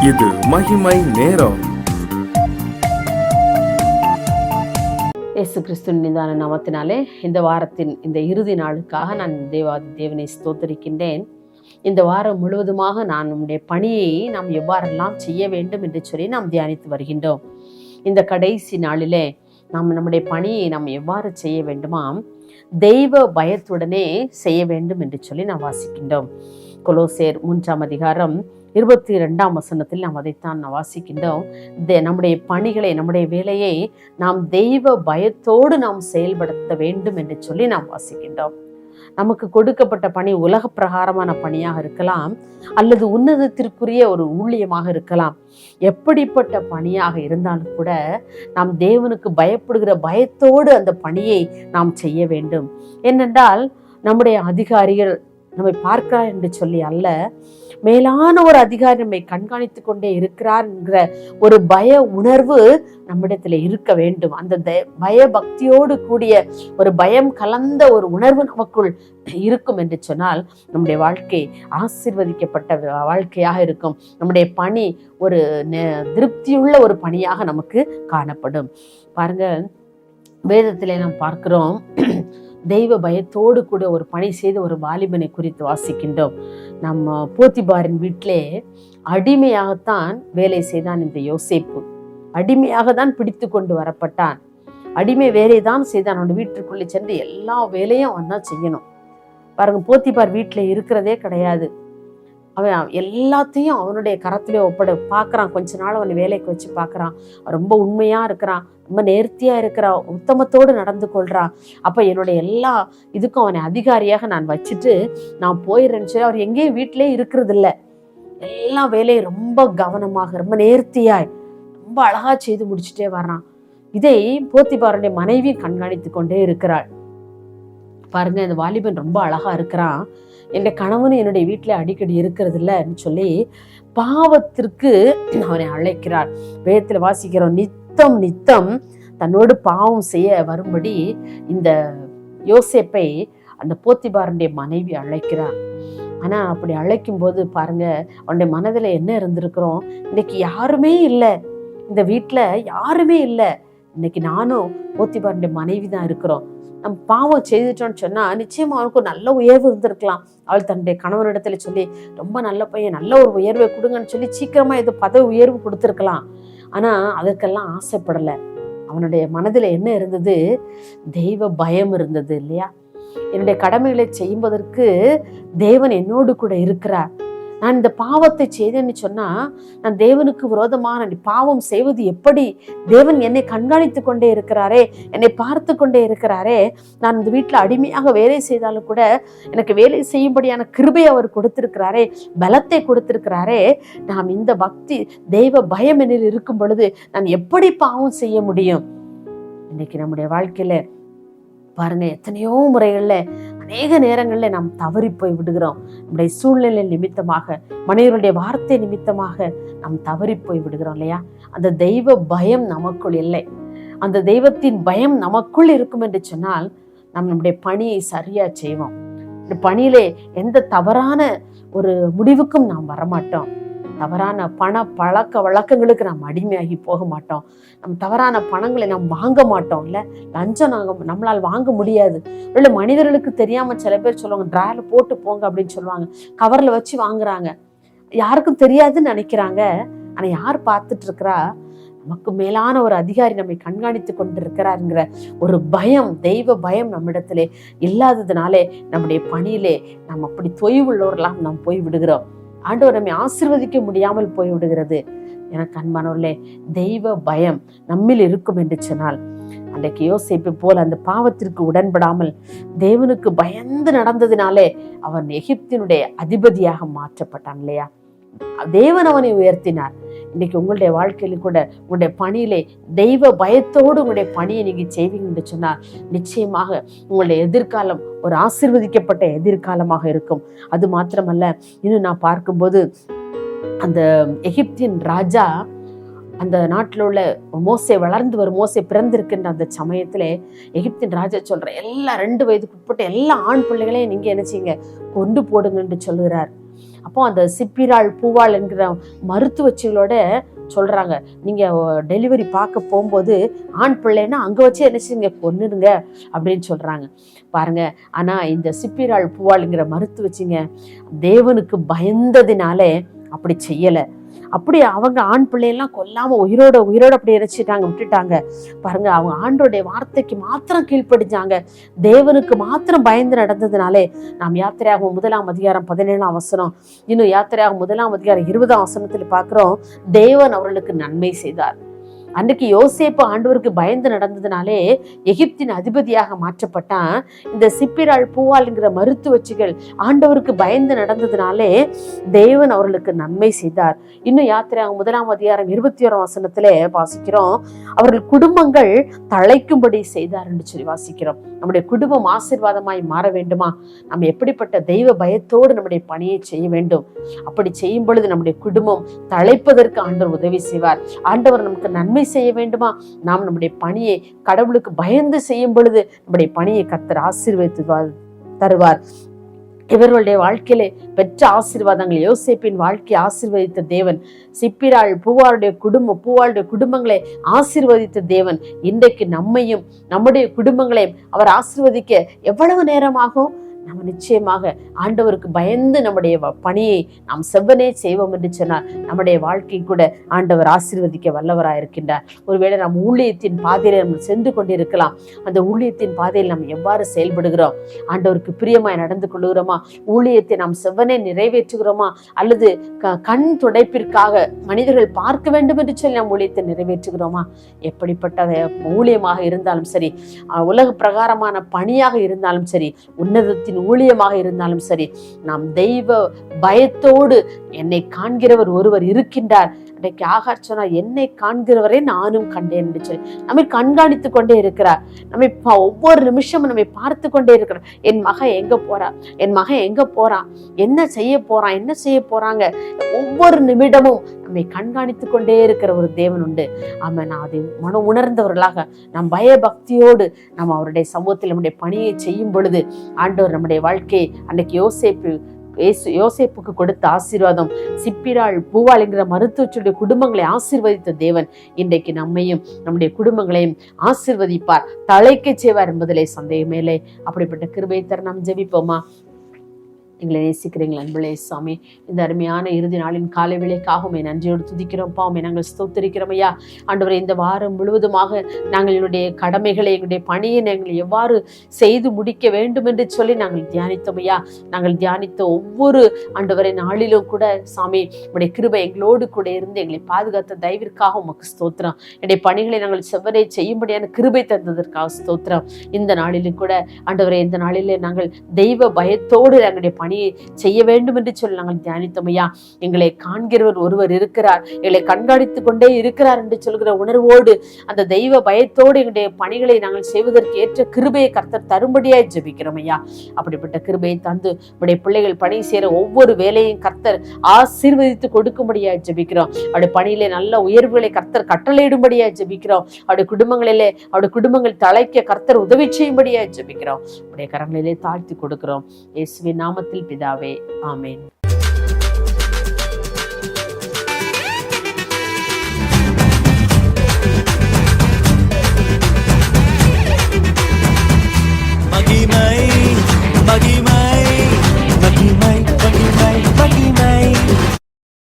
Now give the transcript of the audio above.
இது மகிமை நேரம். இயேசு கிறிஸ்துவின் மீதான நாமத்தினாலே இந்த வாரத்தின் இந்த இறுதி நாளுக்காக நான் தேவாதி தேவனை ஸ்தோத்தரிக்கின்றேன். இந்த வாரம் முழுவதுமாக நான் நம்முடைய பணியை நாம் எவ்வாறெல்லாம் செய்ய வேண்டும் என்று சொல்லி நாம் தியானித்து வருகின்றோம். இந்த கடைசி நாளிலே நாம் நம்முடைய பணியை நாம் எவ்வாறு செய்ய வேண்டுமாம், தெய்வ பயத்துடனே செய்ய வேண்டும் என்று சொல்லி நாம் வாசிக்கின்றோம். கொலோசேர் 3ஆம் அதிகாரம் 22ஆம் வசனத்தில் நாம் அதைத்தான் வாசிக்கின்றோம். நம்முடைய பணிகளை, நம்முடைய வேலையை நாம் தெய்வ பயத்தோடு நாம் செயல்படுத்த வேண்டும் என்று சொல்லி நாம் வாசிக்கின்றோம். நமக்கு கொடுக்கப்பட்ட பணி உலக பிரகாரமான பணியாக இருக்கலாம், அல்லது உன்னதத்திற்குரிய ஒரு ஊழியமாக இருக்கலாம். எப்படிப்பட்ட பணியாக இருந்தாலும் கூட நாம் தேவனுக்கு பயப்படுகிற பயத்தோடு அந்த பணியை நாம் செய்ய வேண்டும். ஏனென்றால் நம்முடைய அதிகாரிகள் நம்மை பார்க்கிறார் என்று சொல்லி அல்ல, மேலான ஒரு அதிகாரி நம்மை கண்காணித்து கொண்டே இருக்கிறார் என்கிற ஒரு பய உணர்வு நம்மிடத்துல இருக்க வேண்டும். அந்த பய பக்தியோடு கூடிய ஒரு பயம் கலந்த ஒரு உணர்வு நமக்குள் இருக்கும் என்று சொன்னால் நம்முடைய வாழ்க்கை ஆசீர்வதிக்கப்பட்ட வாழ்க்கையாக இருக்கும். நம்முடைய பணி ஒரு திருப்தியுள்ள ஒரு பணியாக நமக்கு காணப்படும். பாருங்க, வேதத்திலே நாம் பார்க்கிறோம், தெய்வ பயத்தோடு கூட ஒரு பணி செய்த ஒரு வாலிபனை குறித்து வாசிக்கின்றோம். நம்ம போத்திபாரின் வீட்டிலே அடிமையாகத்தான் வேலை செய்தான் இந்த யோசேப்பு. அடிமையாக தான் பிடித்து கொண்டு வரப்பட்டான். அடிமை வேலை தான் செய்தான். அவன் வீட்டுக்குள்ளே சென்று எல்லா வேலையும் அவன் தான் செய்யணும். பாருங்க, போத்திபார் வீட்டில் இருக்கிறதே கிடையாது. அவன் எல்லாத்தையும் அவனுடைய கரத்திலே பார்க்குறான். கொஞ்ச நாள் அவனை வேலைக்கு வச்சு பார்க்குறான். ரொம்ப உண்மையாக இருக்கிறான், ரொம்ப நேர்த்தியாக இருக்கிறான், உத்தமத்தோடு நடந்து கொள்றான். அப்போ என்னுடைய எல்லா இதுக்கும் அவனை அதிகாரியாக நான் வச்சுட்டு நான் போயிடுறேன்னு சொல்லி அவர் எங்கேயும் வீட்டிலே இருக்கிறது இல்லை. எல்லா வேலையும் ரொம்ப கவனமாக, ரொம்ப நேர்த்தியாய், ரொம்ப அழகா செய்து முடிச்சுட்டே வர்றான். இதை போத்திபாருடைய மனைவி கண்காணித்து கொண்டே இருக்கிறாள். பாருங்க, இந்த வாலிபன் ரொம்ப அழகா இருக்கிறான், என்னுடைய கணவன் என்னுடைய வீட்டில் அடிக்கடி இருக்கிறது இல்லைன்னு சொல்லி பாவத்திற்கு அவனை அழைக்கிறார். வேதத்தில் வாசிக்கிறோம், நித்தம் நித்தம் தன்னோடு பாவம் செய்ய வரும்படி இந்த யோசேப்பை அந்த போத்திபாருடைய மனைவி அழைக்கிறார். ஆனா அப்படி அழைக்கும் போது பாருங்க, அவனுடைய மனதில் என்ன இருந்திருக்கிறோம், இன்னைக்கு யாருமே இல்லை, இந்த வீட்டில் யாருமே இல்லை, இன்னைக்கு நானும் போத்திபாருடைய மனைவி தான் இருக்கிறோம். நம்ம பாவம் செய்துட்டோம்னு சொன்னா நிச்சயமா அவனுக்கு ஒரு நல்ல உயர்வு இருந்திருக்கலாம். அவள் தன்னுடைய கணவனிடத்துல சொல்லி, ரொம்ப நல்ல பையன், நல்ல ஒரு உயர்வை கொடுங்கன்னு சொல்லி சீக்கிரமா ஏதோ பதவி உயர்வு கொடுத்துருக்கலாம். ஆனா அதற்கெல்லாம் ஆசைப்படலை. அவனுடைய மனதில் என்ன இருந்தது, தெய்வ பயம் இருந்தது இல்லையா. என்னுடைய கடமைகளை செய்வதற்கு தேவன் என்னோடு கூட இருக்கிறார். நான் இந்த பாவத்தை செய்தேன்னு சொன்னா நான் தேவனுக்கு விரோதமான பாவம் செய்வது எப்படி, தேவன் என்னை கண்காணித்து கொண்டே இருக்கிறாரே, என்னை பார்த்து கொண்டே இருக்கிறாரே, நான் இந்த வீட்டில் அடிமையாக வேலை செய்தாலும் கூட எனக்கு வேலை செய்யும்படியான கிருபை அவர் கொடுத்திருக்கிறாரே, பலத்தை கொடுத்திருக்கிறாரே, நாம் இந்த பக்தி தெய்வ பயம் என்னில் இருக்கும் பொழுது நான் எப்படி பாவம் செய்ய முடியும். இன்னைக்கு நம்முடைய வாழ்க்கையில பாருங்க, எத்தனையோ முறைகள்ல அநேக நேரங்கள்ல நாம் தவறி போய் விடுகிறோம். நம்முடைய சூழ்நிலை நிமித்தமாக, மனிதனுடைய வார்த்தை நிமித்தமாக நாம் தவறி போய் விடுகிறோம் இல்லையா. அந்த தெய்வ பயம் நமக்குள் இல்லை. அந்த தெய்வத்தின் பயம் நமக்குள் இருக்கும் என்று சொன்னால் நாம் நம்முடைய பணியை சரியா செய்வோம். இந்த பணியிலே எந்த தவறான ஒரு முடிவுக்கும் நாம் வரமாட்டோம். தவறான பண பழக்க வழக்கங்களுக்கு நாம் அடிமையாகி போக மாட்டோம். நம்ம தவறான பணங்களை நாம் வாங்க மாட்டோம். இல்லை, லஞ்சம் நம்மளால் வாங்க முடியாது. இல்லை, மனிதர்களுக்கு தெரியாம சில பேர் சொல்லுவாங்க, டிராயில போட்டு போங்க அப்படின்னு சொல்லுவாங்க, கவர்ல வச்சு வாங்குறாங்க, யாருக்கும் தெரியாதுன்னு நினைக்கிறாங்க. ஆனா யார் பார்த்துட்டு இருக்கிறா, நமக்கு மேலான ஒரு அதிகாரி நம்மை கண்காணித்து கொண்டு இருக்கிறாருங்கிற ஒரு பயம், தெய்வ பயம் நம்மிடத்திலே இல்லாததுனாலே நம்முடைய பணியிலே நாம் அப்படி தொய்வுள்ளவர்களாக நாம் போய் விடுகிறோம். ஆண்டவர் நம்மை ஆசீர்வதிக்க முடியாமல் போய் விடுகிறது. எனக்கு அன்பானவர்களே, தெய்வ பயம் நம்மில் இருக்கும் என்று சொன்னால் அன்றைக்கு யோசேப்பு போல அந்த பாவத்திற்கு உடன்படாமல் தேவனுக்கு பயந்து நடந்ததினாலே அவன் எகிப்தினுடைய அதிபதியாக மாற்றப்பட்டான் இல்லையா. தேவன் அவனை உயர்த்தினார். இன்னைக்கு உங்களுடைய வாழ்க்கையில கூட உங்களுடைய பணியிலே தெய்வ பயத்தோடு உங்களுடைய பணியை நீங்க செய்வீங்கன்னு சொன்னா நிச்சயமாக உங்களுடைய எதிர்காலம் ஒரு ஆசீர்வதிக்கப்பட்ட எதிர்காலமாக இருக்கும். அது மாத்திரமல்ல, இன்னும் நான் பார்க்கும்போது அந்த எகிப்தின் ராஜா அந்த நாட்டில் உள்ள மோசே வளர்ந்து வரும், மோசே பிறந்திருக்கின்ற அந்த சமயத்திலே எகிப்தின் ராஜா சொல்ற எல்லா 2 வயதுக்கு உட்பட்ட எல்லா ஆண் பிள்ளைகளையும் நீங்க என்ன செய்யுங்க, கொண்டு போடுங்கன்னு சொல்லுகிறார். அப்போ அந்த சிப்பிராள் பூவாள் என்கிற மருத்துவச்சிகளோட சொல்றாங்க, நீங்க டெலிவரி பார்க்க போகும்போது ஆண் பிள்ளைன்னா அங்க வச்சு என்ன செய்யுங்க, கொன்னுடுங்க அப்படின்னு சொல்றாங்க பாருங்க. ஆனா இந்த சிப்பிராள் பூவாளுங்கிற மருத்துவச்சிங்க தேவனுக்கு பயந்ததினாலே அப்படி செய்யல. அப்படி அவங்க ஆண் பிள்ளையெல்லாம் கொல்லாம உயிரோட அப்படி இறைச்சிட்டாங்க, விட்டுட்டாங்க பாருங்க. அவங்க ஆண்டோடைய வார்த்தைக்கு மாத்திரம் கீழ்ப்படிஞ்சாங்க, தேவனுக்கு மாத்திரம் பயந்து நடந்ததுனாலே நாம் யாத்திரையாகும் 1:17 இன்னும் யாத்திரையாகும் 1:20 பார்க்கிறோம், தேவன் அவர்களுக்கு நன்மை செய்தார். அன்றைக்கு யோசேப்பு ஆண்டவருக்கு பயந்து நடந்ததுனாலே எகிப்தின் அதிபதியாக மாற்றப்பட்டான். இந்த சிப்பிராள் பூவாள்ங்கிற மருத்துவச்சிகள் ஆண்டவருக்கு பயந்து நடந்ததுனாலே தேவன் அவர்களுக்கு நன்மை செய்தார். இன்னும் யாத்திரையாகும் 1:21 வாசிக்கிறோம், அவர்கள் குடும்பங்கள் தழைக்கும்படி செய்தார் என்று சொல்லி வாசிக்கிறோம். நம்முடைய குடும்பம் ஆசீர்வாதமாய் மாற வேண்டுமா, நம்ம எப்படிப்பட்ட தெய்வ பயத்தோடு நம்முடைய பணியை செய்ய வேண்டும். அப்படி செய்யும் பொழுது நம்முடைய குடும்பம் தழைப்பதற்கு ஆண்டவர் உதவி செய்வார். ஆண்டவர் நமக்கு நன்மை செய்ய வேண்டுமா, நாம் நம்முடைய பணியை கடவுளுக்கு பயந்து செய்யும் பொழுது நம்முடைய பணியை கர்த்தர் ஆசீர்வதித்து தருவார். இவர்களுடைய வாழ்க்கையிலே பெற்ற ஆசீர்வாதங்கள், யோசேப்பின் வாழ்க்கையை ஆசீர்வதித்த தேவன், சிப்பிராள் பூவாளுடைய குடும்பங்களை ஆசீர்வதித்த தேவன் இன்றைக்கு நம்மையும் நம்முடைய குடும்பங்களையும் அவர் ஆசீர்வதிக்க எவ்வளவு நேரமாகும்? நம்ம நிச்சயமாக ஆண்டவருக்கு பயந்து நம்முடைய பணியை நாம் செவ்வனே செய்வோம் என்று சொன்னால் நம்முடைய வாழ்க்கை கூட ஆண்டவர் ஆசீர்வதிக்க வல்லவராக இருக்கின்றார். ஒருவேளை நாம் ஊழியத்தின் பாதையில நம்ம சென்று கொண்டிருக்கலாம். அந்த ஊழியத்தின் பாதையில் நாம் எவ்வாறு செயல்படுகிறோம்? ஆண்டவருக்கு பிரியமாய் நடந்து கொள்கிறோமா? ஊழியத்தை நாம் செவ்வனே நிறைவேற்றுகிறோமா? அல்லது கண் துடைப்பிற்காக மனிதர்கள் பார்க்க வேண்டும் என்று சொல்லி நாம் ஊழியத்தை நிறைவேற்றுகிறோமா? எப்படிப்பட்ட ஊழியமாக இருந்தாலும் சரி, உலக பிரகாரமான பணியாக இருந்தாலும் சரி, உன்னதத்தின் ஊழியமாக இருந்தாலும் சரி, நாம் தெய்வ பயத்தோடு என்னை காண்கிறவர் ஒருவர் இருக்கின்றார். இன்றைக்கு ஆகார் சொன்னார், என்னை காண்கிறவரை நானும் கண்டேன் என்று சொல்லி நம்மை கண்காணித்து கொண்டே இருக்கிறார். நம்மை ஒவ்வொரு நிமிஷமும் நம்மை பார்த்து கொண்டே இருக்கிறார். என் மகன் எங்க போறான், என்ன செய்ய போறாங்க, ஒவ்வொரு நிமிடமும் நம்மை கண்காணித்து கொண்டே இருக்கிற ஒரு தேவன் உண்டு. ஆமா, நான் அதை உணர்ந்தவர்களாக நாம் பயபக்தியோடு நாம் அவருடைய சமூகத்தில் நம்முடைய பணியை செய்யும் பொழுது ஆண்டவர் நம்முடைய வாழ்க்கையை அன்னைக்கு யோசேப்புக்கு கொடுத்த ஆசீர்வாதம், சிப்பிராள் பூவாள் என்கிற மருத்துவச்சுடைய குடும்பங்களை ஆசீர்வதித்த தேவன் இன்றைக்கு நம்மையும் நம்முடைய குடும்பங்களையும் ஆசீர்வதிப்பார், தழைக்க செய்வார் என்பதிலே சந்தேகமே இல்லை. அப்படிப்பட்ட கிருபையை தர நாம் ஜெபிப்போமா? எங்களை நேசிக்கிறீங்களா அன்புலே சாமி, இந்த அருமையான இறுதி நாளின் காலை வேளைக்காக உம்மை நன்றியோடு துதிக்கிறோம்ப்பா, உம்மை நாங்கள் ஸ்தோத்திரிக்கிறோம் ஐயா. ஆண்டவரே, இந்த வாரம் முழுவதுமாக நாங்கள் என்னுடைய கடமைகளை, எங்களுடைய பணியை நாங்கள் எவ்வாறு செய்து முடிக்க வேண்டும் என்று சொல்லி நாங்கள் தியானித்தோம் ஐயா. நாங்கள் தியானித்த ஒவ்வொரு ஆண்டவரை நாளிலும் கூட சாமி உடைய கிருபை எங்களோடு கூட இருந்து எங்களை பாதுகாத்த தயவிற்காக உமக்கு ஸ்தோத்திரம். என்னுடைய பணிகளை நாங்கள் செவ்வனே செய்யும்படியான கிருபை தந்ததற்காக ஸ்தோத்திரம். இந்த நாளிலும் கூட ஆண்டவரே, இந்த நாளிலே நாங்கள் தெய்வ பயத்தோடு எங்களுடைய பணியை செய்ய வேண்டும் என்று சொல்லி நாங்கள் தியானித்தோம் ஐயா. எங்களை காண்கிறவர் ஒருவர் இருக்கிறார், எங்களை கண்காணித்து கொண்டே இருக்கிறார் என்று சொல்கிற உணர்வோடு அந்த தெய்வ பயத்தோடு எங்களுடைய பணிகளை நாங்கள் செய்வதற்கு ஏற்ற கிருபையை கர்த்தர் தரும்படியாய் ஜெபிக்கிறோம் ஐயா. அப்படிப்பட்ட கிருபையை தந்து உடைய பிள்ளைகள் பணி செய்யற ஒவ்வொரு வேலையும் கர்த்தர் ஆசீர்வதித்து கொடுக்கும்படியாய் ஜெபிக்கிறோம். அவருடைய பணியிலே நல்ல உயர்வுகளை கர்த்தர் கட்டளையிடும்படியாய் ஜெபிக்கிறோம். அவருடைய குடும்பங்கள் தழைக்க கர்த்தர் உதவி செய்யும்படியாய் ஜெபிக்கிறோம். உடைய கரங்களிலே தாழ்த்தி கொடுக்கிறோம் இயேசுவின் நாமத்தில் பிதாவே, ஆமென். மகிமை